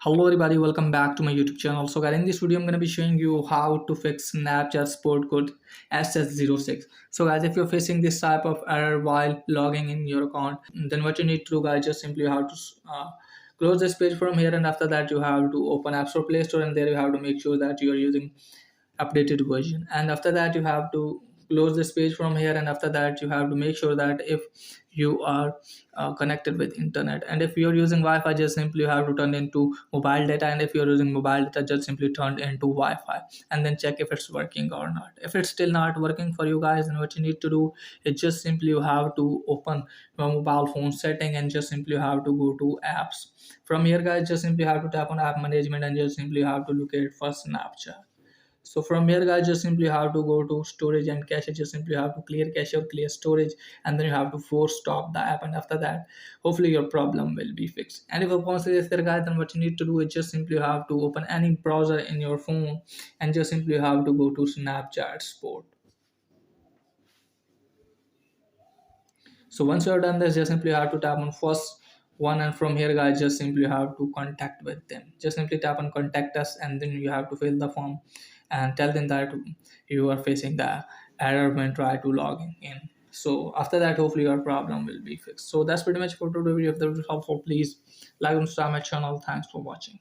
Hello everybody, welcome back to my YouTube channel. So guys, in this video I'm going to be showing you how to fix Snapchat support code SS06. So guys, if you're facing this type of error while logging in your account, then what you need to do guys, just simply have to close this page from here, and after that you have to open App Store, Play Store, and there you have to make sure that you are using updated version. And after that you have to close this page from here, and after that you have to make sure that if you are connected with internet, and if you're using Wi-Fi, just simply have to turn into mobile data, and if you're using mobile data, just simply turn into Wi-Fi, and then check if it's working or not. If it's still not working for you guys, then what you need to do is just simply you have to open your mobile phone setting, and just simply you have to go to apps. From here guys, just simply have to tap on app management, and just simply have to look at for Snapchat. So from here guys, just simply have to go to storage and cache. Just simply have to clear cache or clear storage, and then you have to force stop the app, and after that hopefully your problem will be fixed. And if once it is there guys, then what you need to do is just simply have to open any browser in your phone, and just simply have to go to Snapchat support. So once you are done this, just simply have to tap on first one, and from here guys, just simply have to contact with them. Just simply tap on contact us, and then you have to fill the form and tell them that you are facing the error when try to logging in. So after that hopefully your problem will be fixed. So that's pretty much for today video. If this was helpful, please like and subscribe my channel. Thanks for watching.